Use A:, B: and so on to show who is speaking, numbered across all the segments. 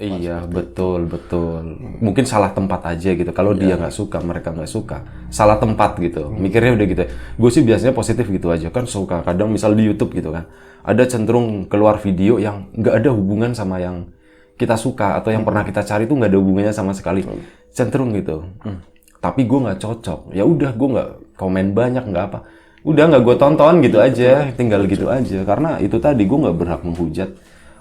A: Iya, betul. Mungkin salah tempat aja gitu. Kalau dia nggak suka, mereka nggak suka, salah tempat gitu. Mikirnya udah gitu. Gue sih biasanya positif gitu aja kan. Suka kadang misal di YouTube gitu kan, ada cenderung keluar video yang nggak ada hubungan sama yang kita suka atau yang pernah kita cari tuh nggak ada hubungannya sama sekali. Cenderung gitu. Tapi gue nggak cocok. Ya udah, gue nggak komen banyak, nggak apa. Udah nggak gue tonton gitu aja, tinggal gitu aja. Karena itu tadi gue nggak berhak menghujat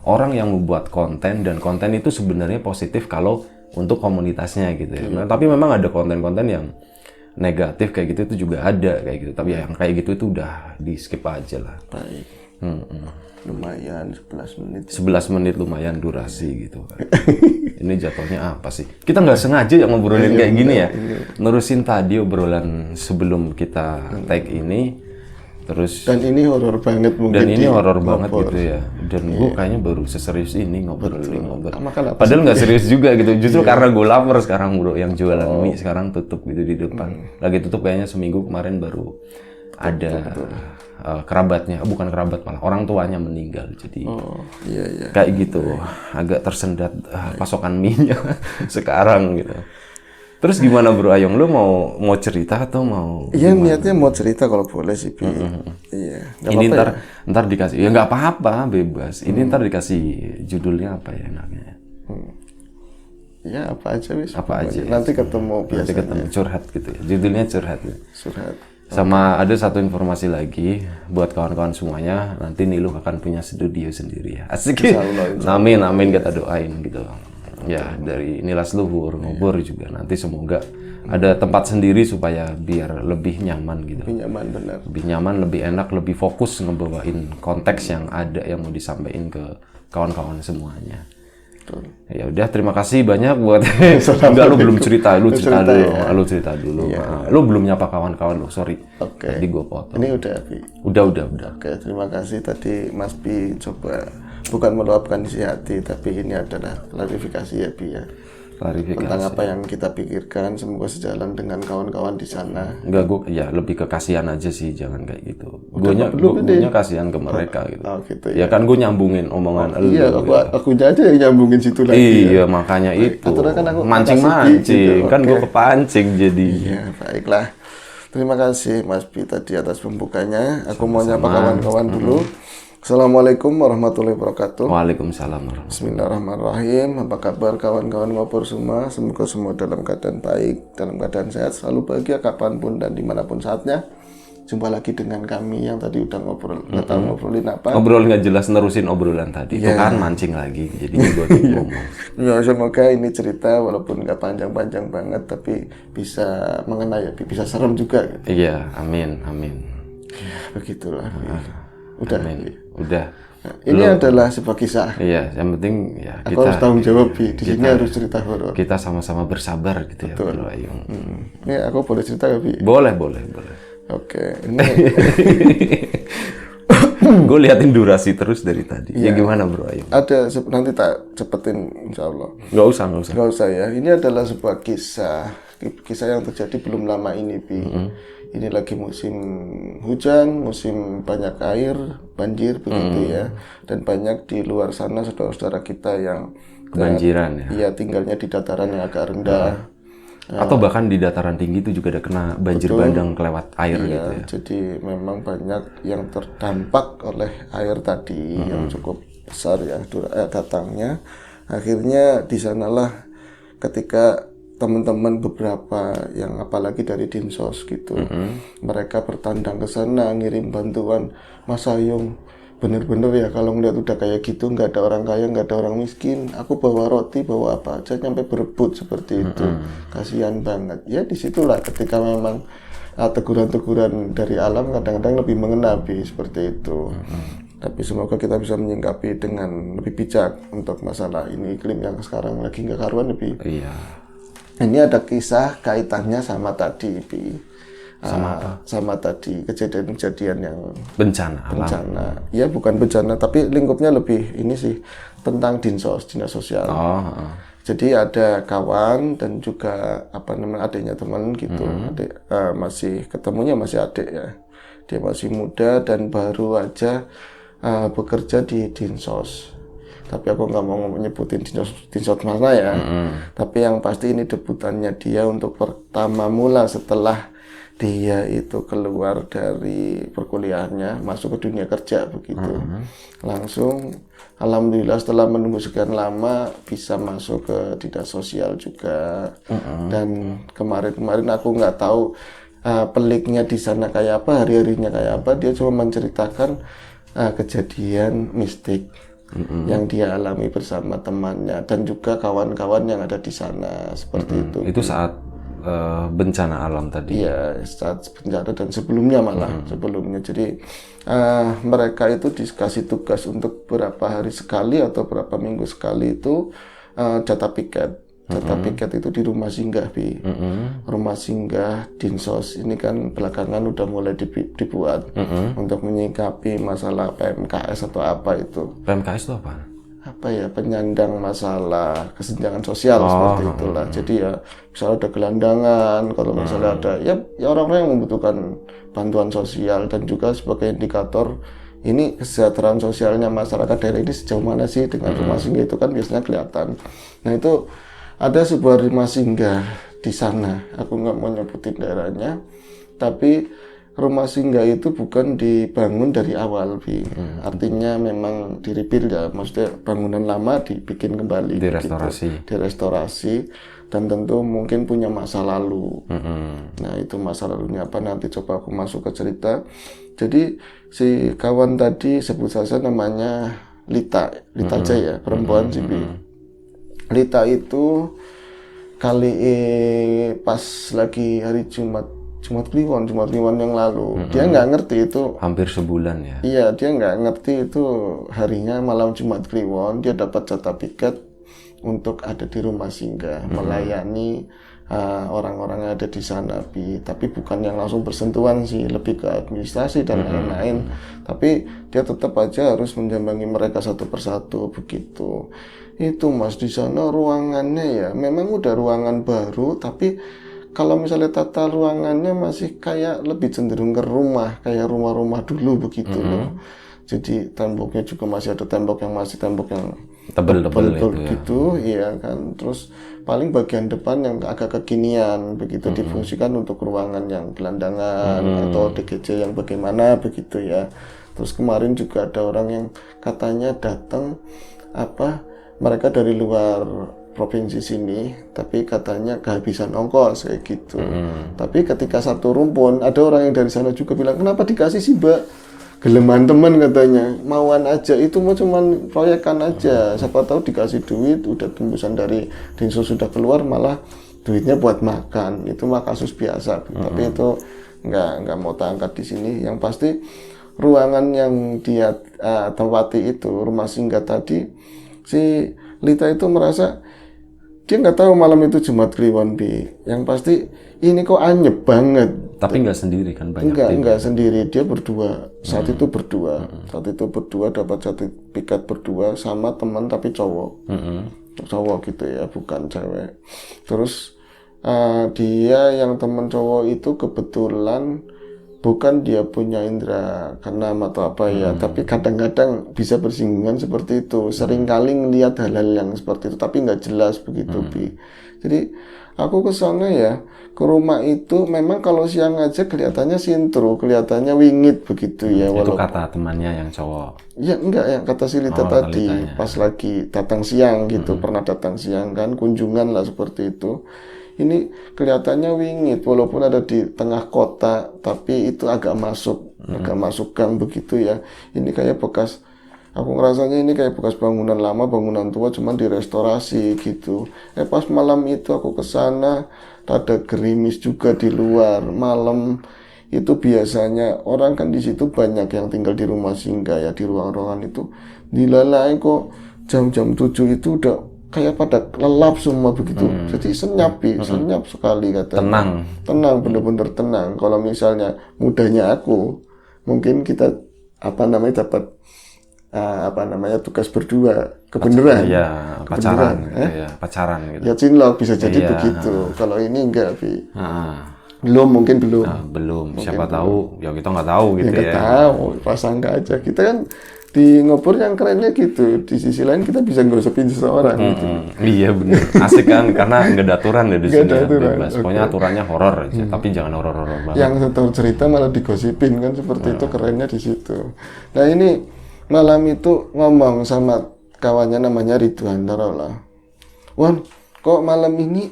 A: orang yang membuat konten, dan konten itu sebenarnya positif kalau untuk komunitasnya gitu ya. Nah, tapi memang ada konten-konten yang negatif kayak gitu itu juga ada kayak gitu. Tapi yang kayak gitu itu udah di skip aja lah.
B: Baik. Lumayan 11 menit.
A: 11 menit lumayan durasi gitu kan. Ini jatuhnya apa sih? Kita nggak sengaja yang ngobrolin kayak gini ya. Nerusin tadi obrolan sebelum kita tag ini. Terus
B: Dan ini horor banget mungkin.
A: Dan ini horor banget gitu ya. Dan gue kayaknya baru seserius ini ngobrol.
B: Makan apa
A: Padahal nggak serius juga gitu. Justru karena gue lapar sekarang bro. Yang jualan mie sekarang tutup gitu di depan. Lagi tutup kayaknya seminggu kemarin baru ada kerabatnya. Bukan kerabat malah. Orang tuanya meninggal. Jadi kayak gitu. Agak tersendat pasokan mie-nya sekarang gitu. Terus gimana bro Ayong, lu mau cerita atau mau?
B: Iya, niatnya mau cerita kalau boleh sih, Pi. Iya.
A: Ini ntar dikasih, ya nggak apa-apa, bebas. Ini ntar dikasih judulnya apa ya enaknya?
B: Ya apa aja wis.
A: Apa aja.
B: Nanti ketemu biasanya.
A: Nanti ketemu curhat gitu ya. Judulnya curhat. Ya.
B: Curhat.
A: Sama ada satu informasi lagi buat kawan-kawan semuanya. Nanti Niluh akan punya studio sendiri ya. Asik. Amin, kita doain gitu. Ya dari Nilas Luhur, Ngobor juga nanti semoga ada tempat sendiri supaya biar lebih nyaman gitu.
B: Lebih nyaman, benar.
A: Lebih nyaman, lebih enak, lebih fokus ngebawain konteks yang ada yang mau disampaikan ke kawan-kawan semuanya.
B: Betul.
A: Ya udah, terima kasih banyak buat enggak, lu belum cerita, lu cerita dulu. Ya. Lu cerita dulu. Iya. Lu belum nyapa kawan-kawan lu, sorry.
B: Oke.
A: Tadi gua potong.
B: Ini udah, Pi.
A: Udah.
B: Oke, terima kasih tadi Mas Pi coba bukan meluapkan isi hati, tapi ini adalah klarifikasi ya, Pi ya.
A: Klarifikasi.
B: Tentang apa yang kita pikirkan, semoga sejalan dengan kawan-kawan di sana.
A: Enggak, gue ya lebih ke kasihan aja sih, jangan kayak gitu. Gue kasihan ke mereka gitu.
B: Oh, gitu
A: ya. Kan gue nyambungin omongan lu.
B: Iya, aku aja yang nyambungin situ lagi.
A: Iya, makanya itu.
B: Kan aku
A: mancing-mancing, gitu. Kan gue kepancing jadi.
B: Iya, baiklah. Terima kasih Mas Pi tadi atas pembukanya. Aku mau nyapa kawan-kawan dulu. Assalamualaikum warahmatullahi wabarakatuh.
A: Waalaikumsalam.
B: Bismillahirrahmanirrahim. Apa kabar kawan-kawan Ngobor semua? Semoga semua dalam keadaan baik, dalam keadaan sehat, selalu bahagia kapanpun dan dimanapun saatnya. Jumpa lagi dengan kami yang tadi udah ngobrol. Nggak tahu ngobrolin apa.
A: Ngobrol nggak jelas, nerusin obrolan tadi. Itu kan mancing lagi. Jadi gue ngomong.
B: Ya, semoga ini cerita walaupun nggak panjang-panjang banget, tapi bisa mengena ya, bisa serem juga. Gitu.
A: Iya, amin.
B: Begitulah. Udah.
A: Amin. Udah.
B: Nah, ini adalah sebuah kisah.
A: Iya, yang penting ya
B: aku harus tanggung jawab, Bi. Di sini harus cerita horor.
A: Kita sama-sama bersabar gitu. Betul. Ya, Ayung.
B: Ini aku boleh cerita ya, Bi?
A: Boleh.
B: Oke. Ini
A: gue liatin durasi terus dari tadi. Ya gimana bro Ayung?
B: Ada, nanti tak cepetin insya Allah.
A: Nggak usah
B: ya. Ini adalah sebuah kisah yang terjadi belum lama ini, Bi. Ini lagi musim hujan, musim banyak air, banjir begitu ya. Dan banyak di luar sana saudara-saudara kita yang
A: kebanjiran ya.
B: Iya, tinggalnya di dataran yang agak rendah.
A: Atau bahkan di dataran tinggi itu juga ada kena banjir bandang kelewat air gitu ya.
B: Jadi memang banyak yang terdampak oleh air tadi yang cukup besar ya datangnya. Akhirnya di sanalah ketika teman-teman beberapa yang apalagi dari Dinsos gitu, mereka bertandang ke sana ngirim bantuan. Mas Ayung, bener-bener ya kalau ngeliat udah kayak gitu, nggak ada orang kaya, nggak ada orang miskin, aku bawa roti, bawa apa aja nyampe berebut seperti itu. Kasihan banget ya. Disitulah ketika memang teguran-teguran dari alam kadang-kadang lebih mengena seperti itu. Tapi semoga kita bisa menyingkapi dengan lebih bijak untuk masalah ini, iklim yang sekarang lagi nggak karuan lebih.
A: Iya.
B: Ini ada kisah kaitannya sama tadi,
A: sama
B: tadi kejadian-kejadian yang
A: bencana.
B: Ya bukan bencana, tapi lingkupnya lebih ini sih tentang dinas sosial. Jadi ada kawan dan juga adiknya teman gitu. Adik masih ketemunya masih adik ya. Dia masih muda dan baru aja bekerja di Dinsos. tapi aku nggak mau nyebutin dinsos mana ya. Tapi yang pasti ini debutannya dia untuk pertama mula setelah dia itu keluar dari perkuliahannya, masuk ke dunia kerja begitu. Langsung alhamdulillah setelah menunggu sekian lama bisa masuk ke dinas sosial juga. Dan kemarin aku nggak tahu peliknya di sana kayak apa, hari-harinya kayak apa. Dia cuma menceritakan kejadian mistik yang dia alami bersama temannya dan juga kawan-kawan yang ada di sana seperti itu.
A: Itu saat bencana alam tadi.
B: Iya, saat bencana dan sebelumnya malah sebelumnya. Jadi mereka itu dikasih tugas untuk berapa hari sekali atau berapa minggu sekali itu data piket. Data piket itu di rumah singgah, rumah singgah dinsos ini kan belakangan udah mulai dibuat untuk menyikapi masalah PMKS atau apa itu.
A: PMKS itu apa?
B: Apa ya, penyandang masalah kesenjangan sosial seperti itulah. Jadi ya misalnya ada gelandangan, kalau misalnya ada ya orang-orang yang membutuhkan bantuan sosial, dan juga sebagai indikator ini kesejahteraan sosialnya masyarakat daerah ini sejauh mana sih dengan rumah singgah itu kan biasanya kelihatan. Nah itu ada sebuah rumah singgah di sana, aku nggak mau nyebutin daerahnya, tapi rumah singgah itu bukan dibangun dari awal, artinya memang di-rebuild ya, maksudnya bangunan lama dibikin kembali, direstorasi, dan tentu mungkin punya masa lalu. Nah itu masa lalunya apa nanti coba aku masuk ke cerita. Jadi si kawan tadi sebut saja namanya Lita aja ya, perempuan sih. Lita itu pas lagi hari Jumat Kliwon yang lalu, dia nggak ngerti itu.
A: Hampir sebulan ya? Iya,
B: dia nggak ngerti itu harinya malam Jumat Kliwon, dia dapat jatah piket untuk ada di rumah singgah, melayani orang-orang yang ada di sana, tapi bukan yang langsung bersentuhan sih, lebih ke administrasi dan lain-lain. Tapi dia tetap aja harus menjambangi mereka satu persatu begitu. Itu Mas, di sana ruangannya ya, memang udah ruangan baru, tapi kalau misalnya tata ruangannya masih kayak lebih cenderung ke rumah, kayak rumah-rumah dulu begitu loh. Jadi temboknya juga masih ada tembok yang tebel-tebel gitu ya kan. Terus paling bagian depan yang agak kekinian begitu, difungsikan untuk ruangan yang gelandangan atau DGJ yang bagaimana begitu ya. Terus kemarin juga ada orang yang katanya datang mereka dari luar provinsi sini, tapi katanya kehabisan ongkos kayak gitu. Tapi ketika satu rumpun, ada orang yang dari sana juga bilang, kenapa dikasih sih Mbak? Geleman teman katanya, mauan aja, itu mau cuman proyekan aja. Siapa tahu dikasih duit, udah tembusan dari dinsos sudah keluar, malah duitnya buat makan. Itu mah kasus biasa. Tapi itu nggak mau terangkat di sini. Yang pasti ruangan yang dia tempati itu, rumah singgah tadi, si Lita itu merasa dia nggak tahu malam itu Jumat Kliwon, yang pasti ini kok anyep banget.
A: Tapi nggak sendiri kan, banyak
B: nggak sendiri, dia berdua saat itu berdua dapat satu piket berdua sama teman tapi cowok gitu ya, bukan cewek. Terus dia yang teman cowok itu kebetulan bukan dia punya indera keenam atau apa ya, tapi kadang-kadang bisa bersinggungan seperti itu. Seringkali ngelihat hal-hal yang seperti itu, tapi nggak jelas begitu, Jadi aku ke sana ya, ke rumah itu memang kalau siang aja kelihatannya sintru, kelihatannya wingit begitu ya.
A: Itu kata temannya yang cowok?
B: Ya enggak, yang kata si Lita tadi, pas lagi datang siang gitu, pernah datang siang kan, kunjungan lah seperti itu. Ini kelihatannya wingit, walaupun ada di tengah kota, tapi itu agak masuk gang begitu ya. Ini kayak bekas, aku ngerasanya ini kayak bekas bangunan lama, bangunan tua, cuman direstorasi gitu. Pas malam itu aku kesana, ada gerimis juga di luar. Malam itu biasanya orang kan di situ banyak yang tinggal di rumah singgah ya, di ruang-ruangan itu. Dilalai kok jam-jam 7 itu udah kayak pada lelap semua begitu. Jadi senyap sekali katanya. Tenang, bener-bener tenang. Kalau misalnya mudanya aku, mungkin kita dapat tugas berdua kebenaran.
A: Iya, pacaran gitu.
B: Ya cinlok bisa jadi begitu. Kalau ini enggak, mungkin belum.
A: Belum. Siapa tahu? Ya kita nggak tahu gitu ya.
B: Nggak tahu, prasangka aja. Kita kan di ngobor yang kerennya gitu. Di sisi lain kita bisa ngosipin seseorang gitu.
A: Iya bener, asik kan karena nggak ada aturan ya di
B: Nggak
A: sini
B: ada
A: ya,
B: aturan,
A: bebas. Pokoknya aturannya horor aja, tapi jangan horor-horor banget.
B: Yang satu cerita malah digosipin kan, seperti itu kerennya di situ. Nah ini malam itu ngomong sama kawannya namanya Ridwan taruhlah. Wan, kok malam ini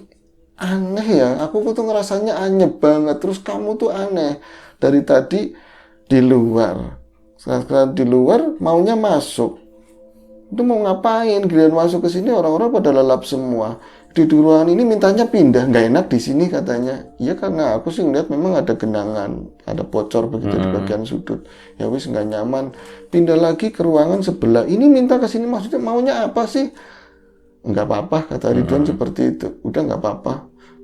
B: aneh ya? Aku tuh ngerasanya anyep banget. Terus kamu tuh aneh dari tadi di luar. Sekarang di luar maunya masuk. Itu mau ngapain? Giliran masuk ke sini orang-orang pada lelap semua. Di ruangan ini mintanya pindah, nggak enak di sini katanya. Iya karena aku sih ngeliat memang ada genangan, ada bocor begitu di bagian sudut. Ya wis nggak nyaman. Pindah lagi ke ruangan sebelah. Ini minta ke sini maksudnya maunya apa sih? Nggak apa-apa kata Ridwan seperti itu. Udah nggak apa-apa.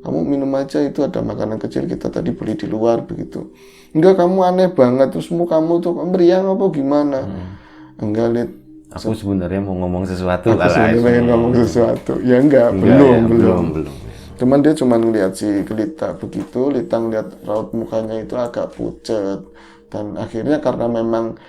B: Kamu minum aja, itu ada makanan kecil kita tadi beli di luar begitu. Enggak, kamu aneh banget, terus kamu tuh meriang apa gimana? Enggak, Lid.
A: Aku sebenarnya mau ngomong sesuatu.
B: Aku sebenarnya pengen ngomong sesuatu. Ya enggak, belum. Cuman dia cuma ngeliat si Lita begitu, Lita ngeliat raut mukanya itu agak pucet. Dan akhirnya karena memang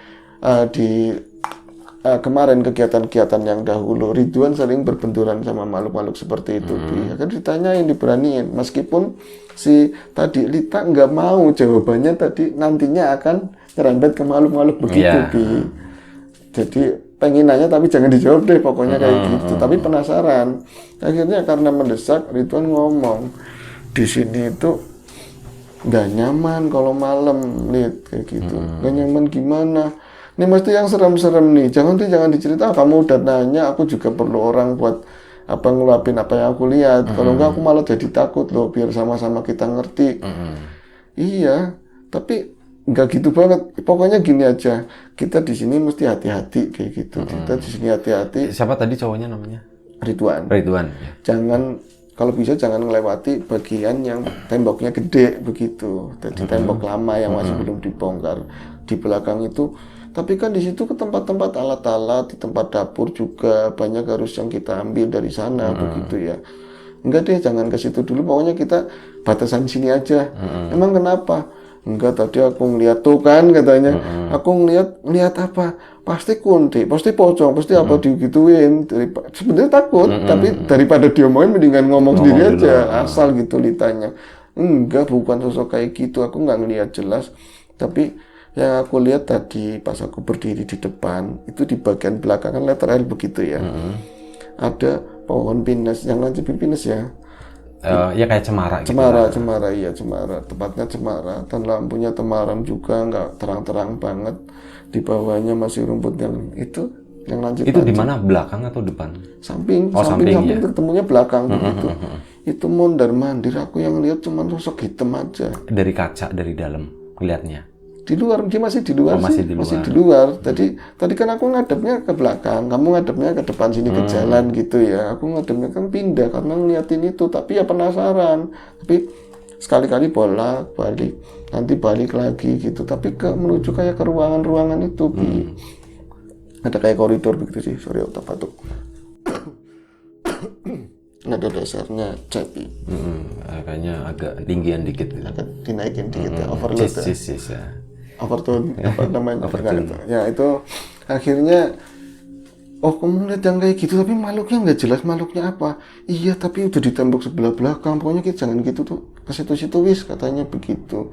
B: kemarin kegiatan-kegiatan yang dahulu Ridwan sering berbenturan sama makhluk-makhluk seperti itu. Akan ditanyain, diberaniin. Meskipun si tadi Lita nggak mau jawabannya tadi nantinya akan nyerempet ke makhluk-makhluk begitu. Jadi pengen nanya tapi jangan dijawab deh pokoknya kayak gitu. Tapi penasaran. Akhirnya karena mendesak Ridwan ngomong di sini itu nggak nyaman kalau malam, Lid, kayak gitu. Nggak nyaman gimana? Ini mesti yang serem-serem nih. Jangan dicerita. Kamu udah nanya, aku juga perlu orang buat ngeluapin apa yang aku lihat. Kalau enggak aku malah jadi takut loh. Biar sama-sama kita ngerti. Iya, tapi nggak gitu banget. Pokoknya gini aja. Kita di sini mesti hati-hati kayak gitu. Kita di sini hati-hati.
A: Siapa tadi cowoknya namanya?
B: Ridwan.
A: Ya.
B: Jangan, kalau bisa jangan melewati bagian yang temboknya gede begitu. Jadi tembok lama yang masih belum dibongkar. Di belakang itu. Tapi kan di situ ke tempat-tempat alat-alat, di tempat dapur juga banyak harus yang kita ambil dari sana begitu ya. Enggak deh, jangan ke situ dulu. Pokoknya kita batasan sini aja. Emang kenapa? Enggak, tadi aku ngeliat tuh kan katanya. Aku ngeliat apa? Pasti kunti, pasti pocong, pasti apa digituin. Sebenarnya takut, tapi daripada diomongin mendingan ngomong sendiri aja. Asal gitu litanya. Enggak, bukan sosok kayak gitu. Aku nggak ngeliat jelas. Tapi yang aku lihat tadi pas aku berdiri di depan itu di bagian belakang kan letter L begitu ya. Ada pohon pinus, yang lancipin pinus ya.
A: Ya kayak cemara gitu.
B: Cemara. Tepatnya cemara dan lampunya temaram juga, nggak terang-terang banget. Di bawahnya masih rumput yang itu yang lancip.
A: Itu di mana, belakang atau depan?
B: Samping
A: ya?
B: Ketemunya belakang begitu. Itu mondar-mandir, aku yang lihat cuma sosok hitam aja.
A: Dari kaca, dari dalam kelihatnya.
B: Di luar, dia masih di luar
A: masih di
B: luar. Tadi kan aku ngadepnya ke belakang, kamu ngadepnya ke depan sini ke jalan gitu ya. Aku ngadepnya kan pindah karena ngeliatin itu, tapi ya penasaran. Tapi sekali-kali bolak-balik, nanti balik lagi gitu. Tapi menuju kayak ke ruangan-ruangan itu, ada kayak koridor begitu sih. Sorry, otak batuk. Ada dasarnya cepi.
A: Kayaknya agak tinggian dikit.
B: Agak dinaikin dikit ya, overload ya. Overtone, apa namanya?
A: Overtone.
B: Ya itu akhirnya, oh kamu lihat yang kayak gitu, tapi makhluknya nggak jelas makhluknya apa. Iya, tapi udah di tembok sebelah belakang. Pokoknya kita jangan gitu tuh, ke situ-situ wis katanya begitu.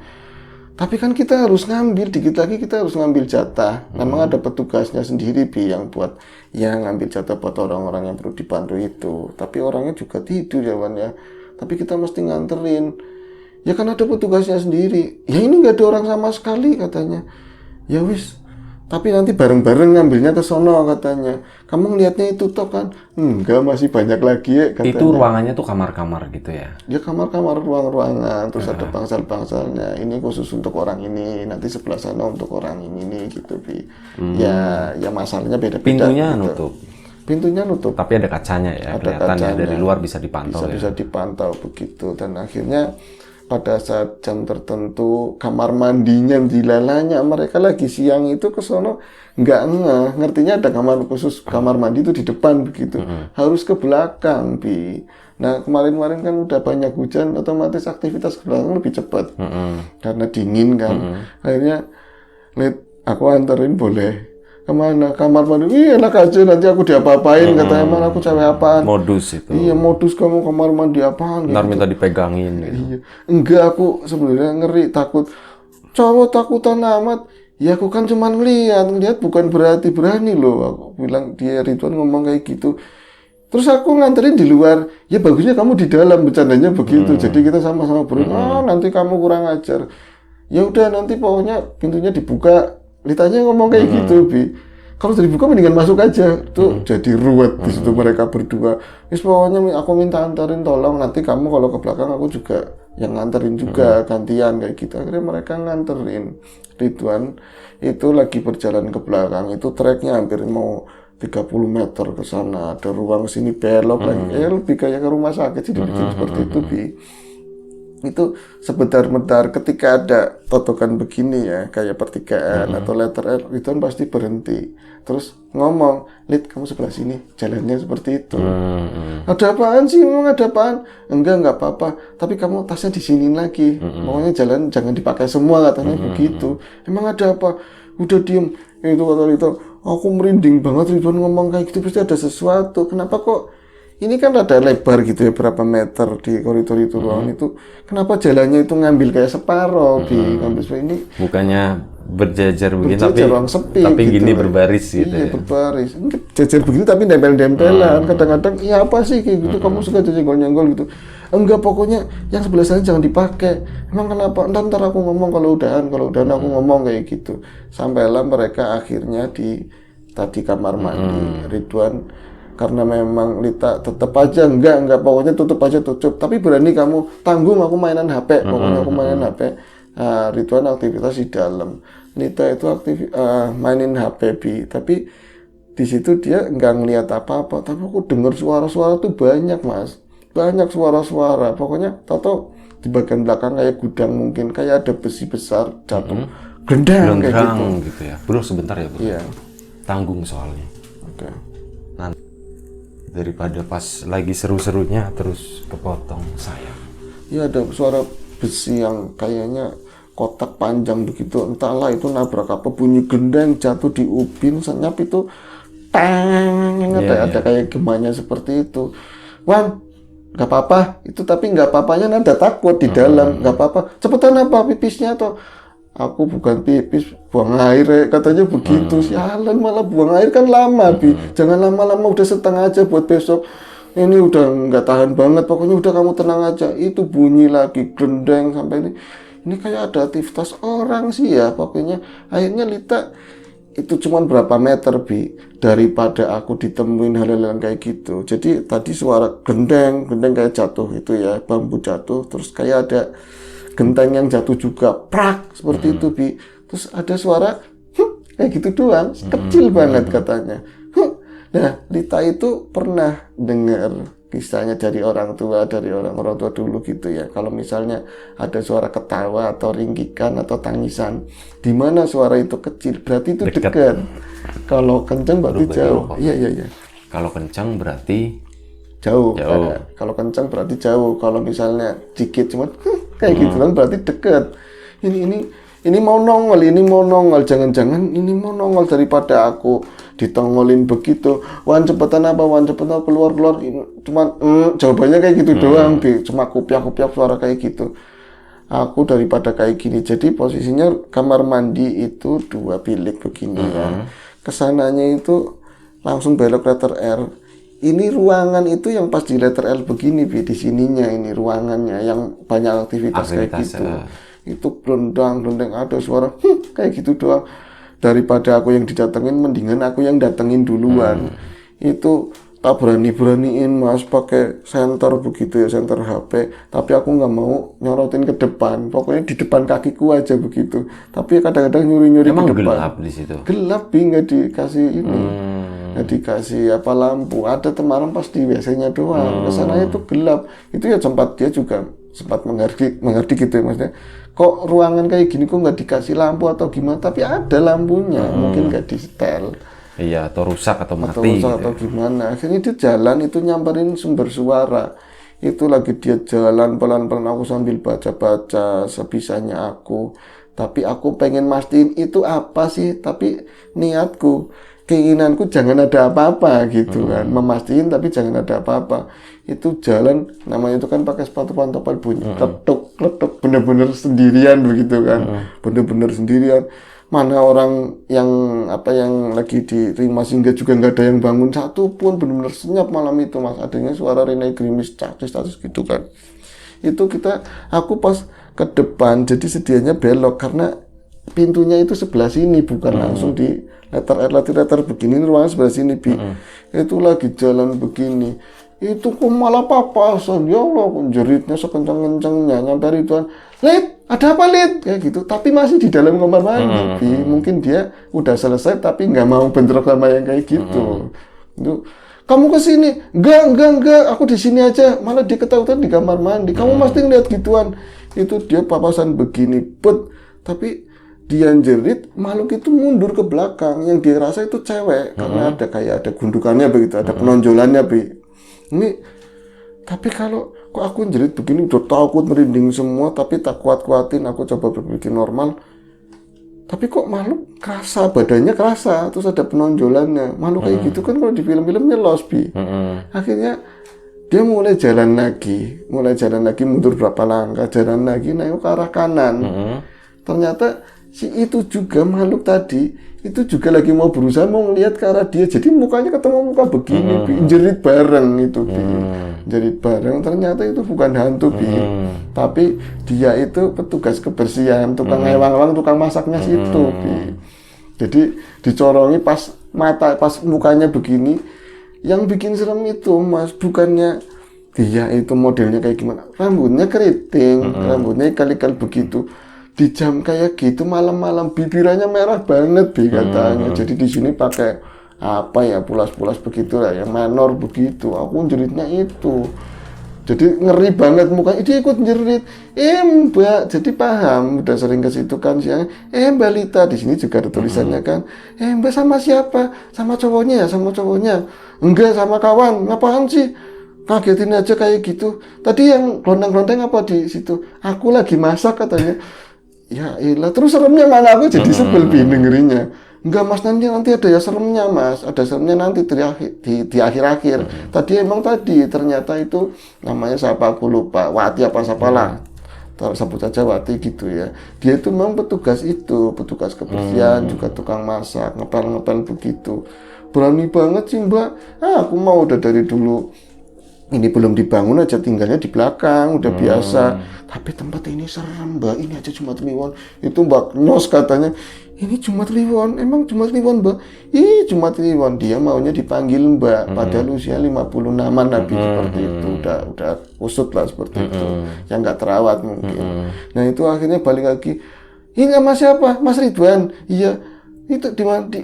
B: Tapi kan kita harus ngambil, dikit lagi kita harus ngambil jatah. Memang ada petugasnya sendiri yang buat yang ngambil jatah buat orang-orang yang perlu dibantu itu. Tapi orangnya juga tidur ya Wan ya. Tapi kita mesti nganterin. Ya kan ada petugasnya sendiri. Ya ini nggak ada orang sama sekali katanya. Ya wis. Tapi nanti bareng-bareng ngambilnya ke sono katanya. Kamu ngelihatnya itu toh kan? Enggak, masih banyak lagi ya katanya.
A: Itu ruangannya tuh kamar-kamar gitu ya?
B: Ya kamar-kamar, ruang-ruangan. Terus ada bangsal-bangsalnya. Ini khusus untuk orang ini. Nanti sebelah sana untuk orang ini nih gitu. Ya masalahnya beda-beda.
A: Pintunya
B: gitu.
A: nutup?
B: Pintunya nutup.
A: Tapi ada kacanya ya?
B: Ada
A: kelihatan
B: kacanya.
A: Ya, dari luar bisa dipantau
B: Bisa dipantau begitu. Dan akhirnya pada saat jam tertentu kamar mandinya dilalanya, mereka lagi siang itu ke sono nggak ngertinya ada kamar khusus, kamar mandi itu di depan begitu. Harus ke belakang Nah kemarin kan udah banyak hujan, otomatis aktivitas ke belakang lebih cepat karena dingin kan. Akhirnya aku anterin boleh. Kemana? Kamar mandi. Ih, enak aja, nanti aku diapa-apain, katanya, mana aku cewek apaan.
A: Modus itu.
B: Iya, modus kamu kamar mandi apaan.
A: Ntar minta dipegangin gitu.
B: Iya. Enggak, aku sebenarnya ngeri, takut. Cowok takutan amat. Ya aku kan cuma ngeliat bukan berarti berani loh. Aku bilang, dia Ridwan ngomong kayak gitu. Terus aku nganterin di luar. Ya bagusnya kamu di dalam, bercandanya begitu. Jadi kita sama-sama nanti kamu kurang ajar. Ya udah, nanti pokoknya pintunya dibuka. Litanya ngomong kayak gitu, Bi. Kalau dibuka mendingan masuk aja. Tuh jadi ruwet di situ mereka berdua. Wis pokoknya aku minta anterin, tolong nanti kamu kalau ke belakang aku juga yang nganterin juga, gantian kayak gitu. Akhirnya mereka nganterin. Ridwan itu lagi berjalan ke belakang, itu treknya hampir mau 30 meter ke sana, ada ruang sini belok lagi. Lebih kayak ke rumah sakit sih seperti itu, Bi. Itu sebentar-bentar ketika ada totokan begini ya, kayak pertigaan atau letter R, itu kan pasti berhenti. Terus ngomong, Lid, kamu sebelah sini, jalannya seperti itu. Ada apaan sih? Memang ada apaan? Enggak apa-apa. Tapi kamu tasnya di sini lagi. Pokoknya jalan jangan dipakai semua, katanya begitu. Emang ada apa? Udah diem. Itu kata itu, aku merinding banget Ridwan ngomong kayak gitu, pasti ada sesuatu. Kenapa kok? Ini kan ada lebar gitu ya, berapa meter di koridor itu ruang itu. Kenapa jalannya itu ngambil kayak separoh, ngambil ini.
A: Bukannya berjajar begini,
B: ruang sepi,
A: tapi
B: gitu,
A: gini berbaris gitu.
B: Iya, berbaris. Jajar begini tapi nempel-nempelan. Kadang-kadang, iya apa sih kayak gitu, kamu suka nyenggol-nyenggol gitu. Enggak, pokoknya yang sebelah sana jangan dipakai. Emang kenapa? Ntar aku ngomong kalau udahan aku ngomong kayak gitu. Sampailah mereka akhirnya di tadi kamar mandi. Ridwan, karena memang Lita tetap aja enggak pokoknya tutup, tapi berani kamu tanggung aku mainan HP, pokoknya aku mainan HP. Ridwan aktivitas di dalam, Lita itu mainin HP, tapi di situ dia enggak ngelihat apa-apa, tapi aku dengar suara-suara tuh banyak, Mas, banyak suara-suara. Pokoknya tahu di bagian belakang kayak gudang, mungkin kayak ada besi besar jatuh, gendang kayak
A: gitu ya. Bro, sebentar ya, Bro.
B: Iya.
A: Tanggung soalnya.
B: Oke.
A: Nanti daripada pas lagi seru-serunya terus kepotong, sayang.
B: Iya, ada suara besi yang kayaknya kotak panjang begitu, entahlah itu nabrak apa, bunyi gendang jatuh di ubin, senyap itu tang, ada kayak gemanya seperti itu. Wan, nggak apa-apa itu, tapi nggak apa-apanya nada takut di dalam, nggak apa-apa, cepetan apa pipisnya atau aku bukan pipis, buang air, katanya begitu. Sialan, malah buang air kan lama, Bi. Jangan lama-lama, udah setengah aja buat besok. Ini udah nggak tahan banget, pokoknya udah kamu tenang aja. Itu bunyi lagi gendeng sampai ini kayak ada aktivitas orang sih ya, pokoknya. Akhirnya Lita itu cuman berapa meter, Bi, daripada aku ditemuin hal-hal kayak gitu. Jadi tadi suara gendeng kayak jatuh itu ya, bambu jatuh, terus kayak ada genteng yang jatuh juga, prak, seperti itu, Bi. Terus ada suara kayak gitu doang, kecil banget katanya. Nah, Lita itu pernah dengar kisahnya dari orang tua dulu gitu ya. Kalau misalnya ada suara ketawa atau ringkikan atau tangisan, di mana suara itu kecil berarti itu dekat. Kalau kencang berarti jauh. Iya.
A: Kalau kencang berarti
B: jauh. Kalau kencang berarti jauh. Kalau misalnya dikit cuma kayak gitu kan berarti dekat. Ini mau nongol, jangan-jangan ini mau nongol daripada aku ditongolin begitu. Wan cepetan keluar. Cuman jawabannya kayak gitu doang, Bi. Cuma kupiak suara kayak gitu. Aku daripada kayak gini. Jadi posisinya kamar mandi itu 2 bilik begini ya. Kesananya itu langsung belok letter R. Ini ruangan itu yang pas di letter L begini, Bi, di sininya ini ruangannya yang banyak aktivitas kayak gitu. Itu gelendang ada suara kayak gitu doang. Daripada aku yang didatengin, mendingan aku yang datengin duluan. Itu tak beraniin, Mas, pakai senter begitu ya, senter HP. Tapi aku nggak mau nyorotin ke depan. Pokoknya di depan kakiku aja begitu. Tapi kadang-kadang nyuri-nyuri ke depan.
A: Emang gelap di situ?
B: Gelap, Bi, nggak dikasih ini. Nggak dikasih lampu. Ada temaram pas di WC-nya doang. Kesananya itu gelap. Itu ya dia juga sempat mengerti gitu ya, maksudnya. Kok ruangan kayak gini kok nggak dikasih lampu atau gimana? Tapi ada lampunya, mungkin nggak di setel.
A: Iya, atau rusak atau mati.
B: Atau gimana? Akhirnya dia jalan itu nyamperin sumber suara. Itu lagi dia jalan pelan-pelan, aku sambil baca-baca sebisanya aku. Tapi aku pengen mastiin itu apa sih, tapi niatku, keinginanku jangan ada apa-apa gitu kan. Memastiin tapi jangan ada apa-apa. Itu jalan, namanya itu kan pakai sepatu pantopel bunyi kletuk, bener-bener sendirian begitu kan. Bener-bener sendirian. Mana orang yang lagi diterima sehingga juga nggak ada yang bangun satu pun, bener-bener senyap malam itu Mas. Adanya suara Rene Grimis status gitu kan. Itu aku pas ke depan, jadi sedianya belok karena pintunya itu sebelah sini, bukan langsung di letter begini, ruangan sebelah sini Bi. Itu lagi jalan begini, itu kok malah papasan, ya Allah, jeritnya sekencang-kencangnya, nyampe Ridwan, Lid, ada apa Lid? Kayak gitu, tapi masih di dalam kamar mandi Bi. Mungkin dia udah selesai tapi nggak mau bentrok sama yang kayak gitu. Itu, kamu kesini? Enggak, aku di sini aja, malah dia ketakutan di kamar mandi. Kamu mesti ngeliat gituan. Itu dia papasan begini, tapi dia jerit, makhluk itu mundur ke belakang. Yang dia rasa itu cewek, karena ada gundukannya begitu, ada penonjolannya Bi. Ini, tapi kalau kok aku jerit begini, udah takut merinding semua, tapi tak kuat-kuatin, aku coba berpikir normal. Tapi kok makhluk kerasa, badannya kerasa, terus ada penonjolannya. Makhluk kayak gitu kan kalau di film-film nyelos Bi. Akhirnya dia mulai jalan lagi, mundur berapa langkah, jalan lagi, naik ke arah kanan. Ternyata si itu juga makhluk tadi, itu juga lagi mau berusaha mau ngelihat ke arah dia. Jadi mukanya ketemu muka begini, Bi. Jerit bareng itu, Bi. Jerit bareng, ternyata itu bukan hantu, Bi. Tapi dia itu petugas kebersihan, tukang ewang-ewang, tukang masaknya situ, Bi. Jadi dicorongi pas mukanya begini. Yang bikin serem itu Mas, bukannya dia itu modelnya kayak gimana, rambutnya keriting, rambutnya ikal-ikal begitu, di jam kayak gitu malam-malam bibirnya merah banget Bi katanya. Jadi di sini pakai pulas-pulas begitu lah, yang manor begitu. Aku jeritnya itu, jadi ngeri banget mukanya, dia ikut jerit, Mbak, jadi paham, udah sering ke situ kan siang, Mbak Lita, di sini juga ada tulisannya kan, Mbak sama siapa? Sama cowoknya ya, sama cowoknya? Enggak, sama kawan. Ngapain sih? Kagetin aja kayak gitu. Tadi yang gelondang-gelondang apa di situ? Aku lagi masak katanya. Ya ilah, terus seremnya mana, aku jadi sebel Bi dengerinnya. Enggak Mas, nanti ada ya seremnya Mas, ada seremnya nanti di akhir-akhir. Tadi ternyata itu namanya siapa aku lupa, Wati apa siapa lah, sebut saja Wati gitu ya. Dia itu memang petugas kebersihan, juga tukang masak, ngepel begitu. Berani banget sih Mbak. Aku mau udah dari dulu. Ini belum dibangun aja, tinggalnya di belakang, udah biasa. Tapi tempat ini serem Mbak, ini aja Jumat Kliwon. Itu Mbak Nyos katanya, ini Jumat Kliwon, emang Jumat Kliwon Mbak? Ih Jumat Kliwon, dia maunya dipanggil Mbak. Padahal usia 56-an Nabi seperti itu, udah usut lah seperti itu. Yang nggak terawat mungkin. Nah itu akhirnya balik lagi, ini sama siapa? Mas Ridwan. Iya, itu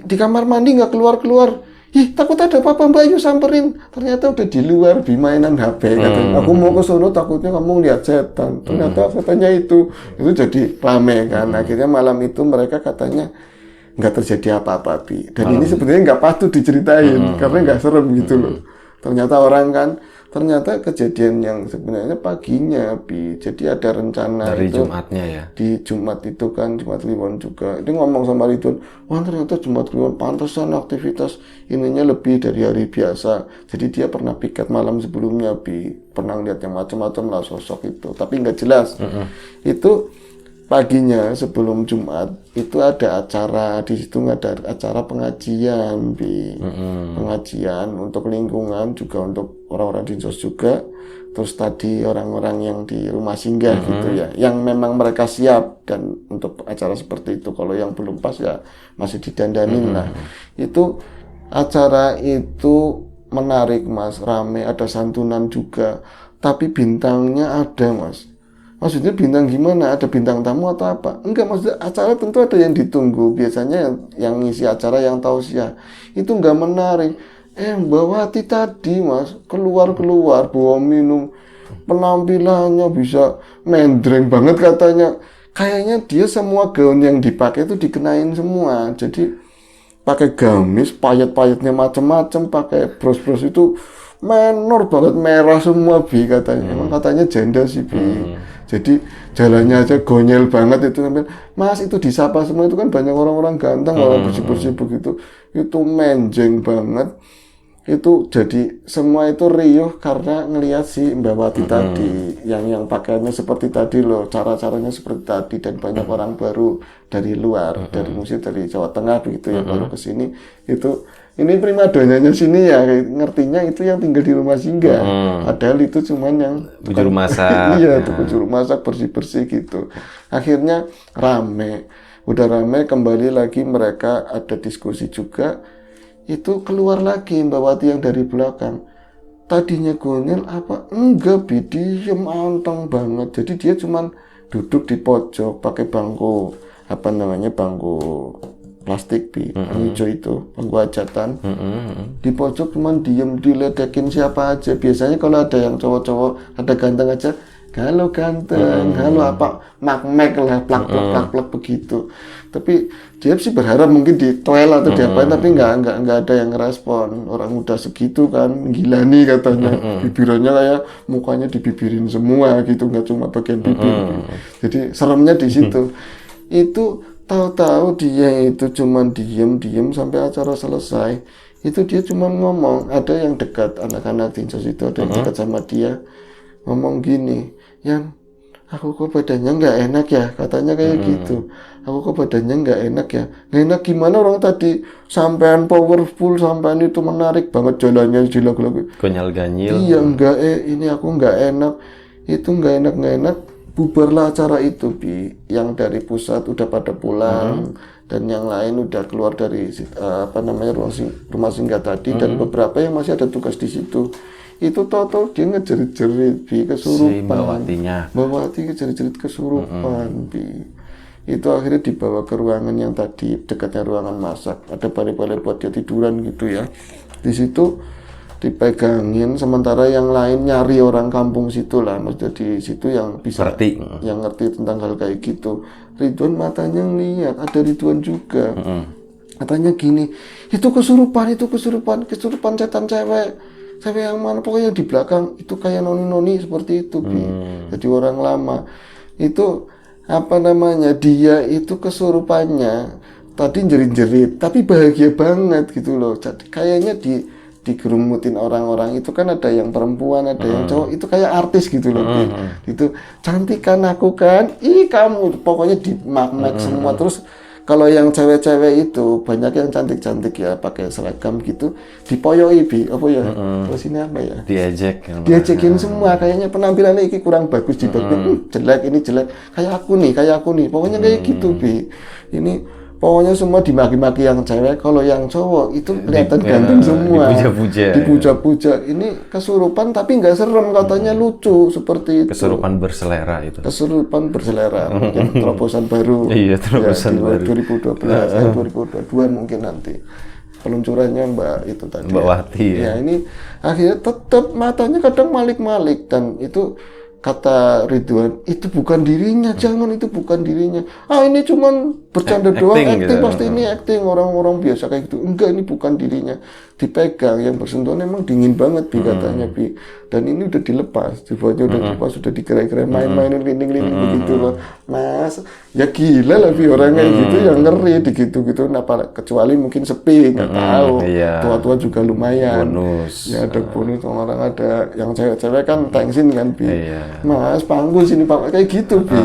B: di kamar mandi nggak keluar. Ih, takut ada apa-apa Mbak, yuk samperin. Ternyata udah di luar di mainan HP. Katanya, aku mau ke sono takutnya kamu lihat setan. Ternyata katanya itu jadi rame kan. Akhirnya malam itu mereka katanya nggak terjadi apa-apa Bi. Dan ini sebenarnya nggak patut diceritain karena nggak serem gitu loh. Ternyata kejadian yang sebenarnya paginya Bi. Jadi ada rencana
A: dari
B: itu,
A: Jumatnya ya. Di
B: Jumat itu kan, Jumat Kliwon juga. Dia ngomong sama Ridwan, wah ternyata Jumat Kliwon pantesan aktivitas ininya lebih dari hari biasa. Jadi dia pernah piket malam sebelumnya Bi. Pernah lihat yang macam-macam lah sosok itu. Tapi nggak jelas. Itu paginya sebelum Jumat itu ada acara, di situ ada acara pengajian Bi. Pengajian untuk lingkungan, juga untuk orang-orang dinsos juga, terus tadi orang-orang yang di rumah singgah gitu ya, yang memang mereka siap dan untuk acara seperti itu. Kalau yang belum pas ya masih didandanin lah. Itu acara itu menarik Mas, rame, ada santunan juga, tapi bintangnya ada Mas. Maksudnya bintang gimana? Ada bintang tamu atau apa? Enggak, maksudnya acara tentu ada yang ditunggu. Biasanya yang ngisi acara yang tausiah. Itu enggak menarik. Mbak Wati tadi Mas, keluar bawa minum. Penampilannya bisa mendreng banget katanya. Kayaknya dia semua gaun yang dipakai itu dikenain semua. Jadi pakai gamis, payet-payetnya macam-macam, pakai bros-bros itu menor banget, merah semua Bi katanya. Emang katanya janda sih Bi. Jadi jalannya aja gonyel banget itu sampai Mas itu disapa semua itu kan banyak orang-orang ganteng orang bersih-bersih begitu. Itu menjeng banget. Itu jadi semua itu riuh karena ngelihat si Mbak Wati tadi yang pakaiannya seperti tadi loh, cara-caranya seperti tadi dan banyak orang baru dari luar, dari musik dari Jawa Tengah begitu yang baru ke sini itu ini primadonanya sini ya ngertinya itu yang tinggal di rumah singgah. Padahal itu cuman yang
A: juru masak.
B: iya, tuh juru masak bersih-bersih gitu. Akhirnya udah rame kembali lagi mereka ada diskusi juga. Itu keluar lagi Mbak Wati yang dari belakang. Tadinya gonyel apa? Enggak, Bi, diem anteng banget. Jadi dia cuman duduk di pojok pakai bangku bangku plastik Bi, yang hijau itu, bangku hajatan. Di pojok cuman diem diledekin siapa aja. Biasanya kalau ada yang cowok-cowok ada ganteng aja, halo ganteng, halo apa, mak-mek lah, plak-plak begitu. Tapi dia sih berharap mungkin di toel atau diapain, tapi nggak ada yang ngerespon. Orang udah segitu kan, gila nih katanya, bibirnya kayak mukanya dibibirin semua gitu, nggak cuma bagian bibir. Jadi seremnya di situ. Itu tahu-tahu dia itu cuman diem sampai acara selesai. Itu dia cuman ngomong, ada yang dekat anak-anak Dinsos itu ada yang dekat sama dia, ngomong gini, Yan, aku kok badannya nggak enak ya, katanya kayak gitu. Aku kok badannya nggak enak ya. Nggak enak gimana, orang tadi sampean powerful, sampean itu menarik banget jalannya, gila-gila.
A: Gonyal-ganyil.
B: Iya, ini aku nggak enak. Itu nggak enak. Bubarlah acara itu, Bi. Yang dari pusat udah pada pulang dan yang lain udah keluar dari rumah singgah tadi dan beberapa yang masih ada tugas di situ. Itu tahu-tahu dia ngejerit-jerit Bi, kesurupan.
A: Si Mbak Watinya.
B: Mbak Wati ngejerit-jerit kesurupan Bi. Itu akhirnya dibawa ke ruangan yang tadi dekatnya ruangan masak. Ada balai-balai buat dia tiduran gitu ya. Di situ dipegangin, sementara yang lain nyari orang kampung situ lah. Maksudnya di situ yang bisa yang ngerti tentang hal kayak gitu. Ridwan matanya ngeliat, ada Ridwan juga. Katanya gini, itu kesurupan setan cewek yang mana, pokoknya di belakang itu kayak noni-noni seperti itu Bi. Jadi orang lama itu dia itu kesurupannya tadi jerit-jerit tapi bahagia banget gitu loh. Jadi kayaknya digerumutin orang-orang itu kan, ada yang perempuan ada yang cowok, itu kayak artis gitu loh. Itu cantik kan aku kan, kamu pokoknya di magnet semua. Terus kalau yang cewek-cewek itu banyak yang cantik-cantik ya, pakai seragam gitu, dipoyoi Bi, apa ya? Terus ini apa ya? Diajekin semua, kayaknya penampilannya ini kurang bagus, jelek, ini jelek, kayak aku nih, pokoknya kayak gitu Bi. Ini pokoknya semua dimaki-maki yang cewek, kalau yang cowok itu kelihatan ganteng semua. Dipuja-puja. Ini kesurupan tapi nggak serem, katanya lucu seperti itu.
A: Kesurupan berselera itu.
B: Kesurupan berselera, mungkin terobosan baru.
A: Iya, terobosan baru.
B: 2022 mungkin nanti. Peluncurannya Mbak itu tadi.
A: Mbak Wati.
B: Ya, ini akhirnya tetap matanya kadang malik-malik dan itu. Kata Ridwan, itu bukan dirinya, jangan, itu bukan dirinya. Ini cuman bercanda doang, acting gitu. Pasti ini acting, orang-orang biasa kayak gitu. Enggak, ini bukan dirinya. Dipegang, yang bersentuhan emang dingin banget Bi, katanya Bi. Dan ini udah dilepas, dibuatnya udah dilepas, sudah dikira-kira main-mainin, linding-linding begitu loh. Mas, ya gila lah Bi, orang kayak gitu yang ngeri gitu-gitu. Kecuali mungkin sepi, nggak tahu.
A: Iya.
B: Tua-tua juga lumayan.
A: Bonus.
B: Ya ada bonus, orang ada yang cewek-cewek kan thanksin kan Bi.
A: Iya.
B: Mas, panggul sini Pak, kayak gitu Bi.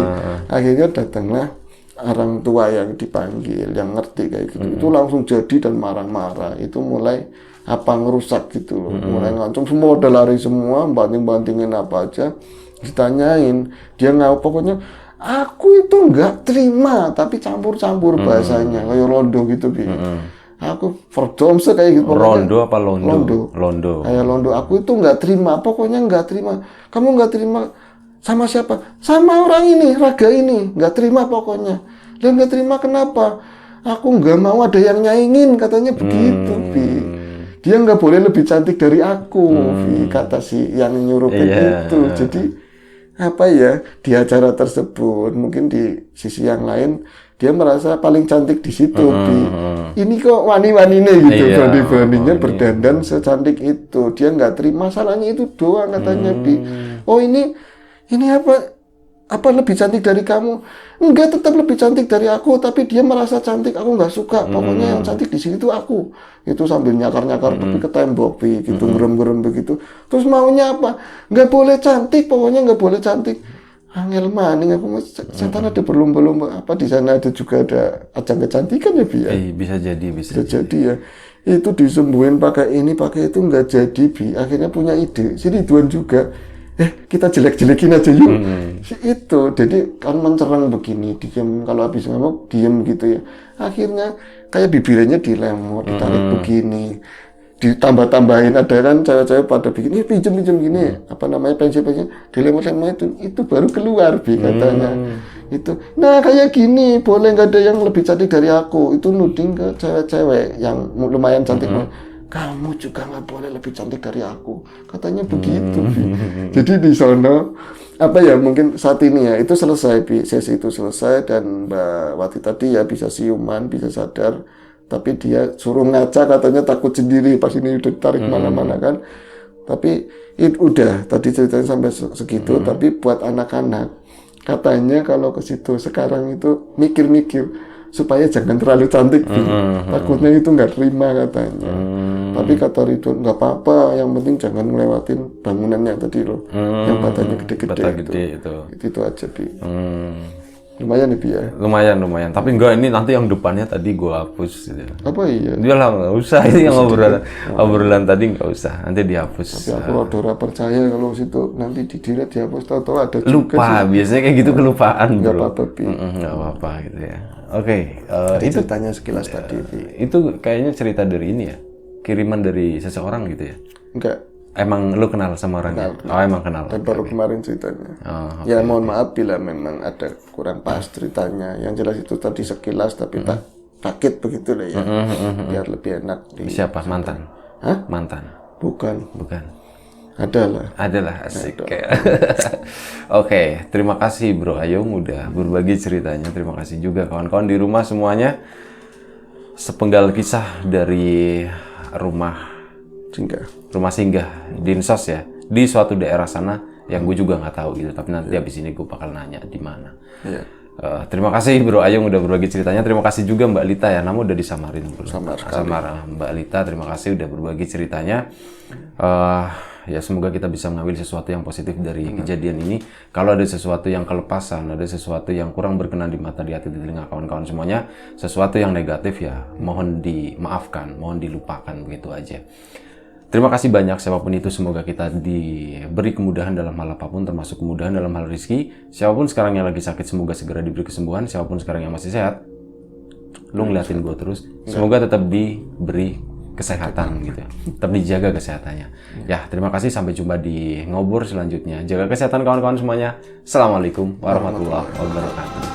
B: Akhirnya datanglah orang tua yang dipanggil, yang ngerti kayak gitu. Itu langsung jadi dan marah-marah. Itu mulai ngerusak gitu loh. Mulai ngancam, semua udah lari semua, banting-bantingin apa aja. Ditanyain, dia ngau, pokoknya aku itu nggak terima, tapi campur-campur bahasanya, kayak rondo gitu Bi. Aku verdomse kayak gitu.
A: Rondo apa londo?
B: Londo. Kayak londo. Aku itu nggak terima, pokoknya nggak terima. Kamu nggak terima sama siapa? Sama orang ini, raga ini. Nggak terima pokoknya. Dan nggak terima kenapa? Aku nggak mau ada yang nyaingin, katanya begitu, Bi. Dia nggak boleh lebih cantik dari aku, Bi, kata si yang nyurupin itu. Jadi apa ya, di acara tersebut mungkin di sisi yang lain dia merasa paling cantik di situ. Ini kok wani-wanine gitu, berani-beraninya berdandan secantik itu. Dia nggak terima, masalahnya itu doang katanya, Bi. Oh ini apa lebih cantik dari kamu? Enggak, tetap lebih cantik dari aku, tapi dia merasa cantik, aku nggak suka. Pokoknya yang cantik di sini tuh aku. Itu sambil nyakar-nyakar tapi ke tembok, Bi, gitu, ngerem-ngerem begitu. Terus maunya apa? Nggak boleh cantik, pokoknya nggak boleh cantik. Angel maning, aku setan ada berlomba-lomba apa di sana, ada juga ada ajang kecantikan ya, Bi ya?
A: Bisa jadi.
B: Bisa jadi ya. Itu disembuhin pakai ini, pakai itu, nggak jadi, Bi. Akhirnya punya ide, si Ridwan juga. Kita jelek-jelekin aja yuk. Itu, jadi kan mencerang begini, diem, kalau habis ngomong diem gitu ya. Akhirnya kayak bibirnya dilemot, ditarik begini. Ditambah-tambahin, ada kan cewek-cewek pada bikin, pinjem gini, apa namanya, pensil dilemot-lemot itu baru keluar, Bi, katanya. Itu, nah kayak gini, boleh nggak ada yang lebih cantik dari aku, itu nuding ke cewek-cewek yang lumayan cantik. Kamu juga nggak boleh lebih cantik dari aku, katanya begitu, Bi. Jadi di sana, apa ya, mungkin saat ini ya, itu selesai, Bi, sesi itu selesai, dan Mbak Wati tadi ya bisa siuman, bisa sadar, tapi dia suruh ngaca, katanya takut sendiri pas ini udah ditarik mana-mana kan. Tapi itu udah tadi ceritanya sampai segitu. Tapi buat anak-anak katanya kalau ke situ sekarang itu mikir-mikir supaya jangan terlalu cantik, takutnya itu nggak terima katanya. Tapi kata Ridwan nggak apa-apa, yang penting jangan ngelewatin bangunannya tadi loh, yang batanya gede-gede itu aja, Bi. Lumayan nih, Bi ya.
A: Lumayan. Tapi enggak, ini nanti yang depannya tadi gue hapus. Gitu.
B: Apa iya?
A: Dia lah nggak usah, ini yang obrolan tadi nggak usah, nanti dihapus.
B: Tapi aku rodora percaya kalau situ nanti di-delete dihapus, tahu-tahu ada juga
A: lupa, biasanya kayak gitu kelupaan.
B: Nggak apa-apa, Bi.
A: Nggak apa-apa gitu ya. Oke,
B: itu ceritanya sekilas tadi, Bi.
A: Itu kayaknya cerita dari ini ya, kiriman dari seseorang gitu ya?
B: Enggak.
A: Emang lu kenal sama orangnya? Oh, emang kenal.
B: Dan baru kemarin ceritanya. Ya mohon maaf bila memang ada kurang pas ceritanya. Yang jelas itu tadi sekilas, tapi tak sakit begitu lah ya. Biar lebih enak.
A: Siapa? Mantan?
B: Hah?
A: Mantan?
B: Bukan.
A: Adalah, asik. Oke, terima kasih Bro Ayung udah berbagi ceritanya. Terima kasih juga kawan-kawan di rumah semuanya. Sepenggal kisah dari rumah singgah Dinsos ya, di suatu daerah sana yang gue juga nggak tahu gitu. Tapi nanti habis ini gue bakal nanya di mana. Terima kasih Bro Ayung udah berbagi ceritanya. Terima kasih juga Mbak Lita ya, namun udah disamarin Bro. Sama Mbak Lita, terima kasih udah berbagi ceritanya. Ya semoga kita bisa mengambil sesuatu yang positif dari kejadian ini. Kalau ada sesuatu yang kelepasan, ada sesuatu yang kurang berkenan di mata, di hati, di telinga kawan-kawan semuanya, sesuatu yang negatif ya mohon dimaafkan, mohon dilupakan, begitu aja. Terima kasih banyak siapapun itu, semoga kita diberi kemudahan dalam hal apapun, termasuk kemudahan dalam hal rezeki. Siapapun sekarang yang lagi sakit, semoga segera diberi kesembuhan. Siapapun sekarang yang masih sehat, lu ngeliatin gue terus, semoga tetap diberi kesehatan gitu ya. Tetap dijaga kesehatannya. Ya, terima kasih, sampai jumpa di ngobrol selanjutnya. Jaga kesehatan kawan-kawan semuanya. Assalamualaikum warahmatullahi wabarakatuh.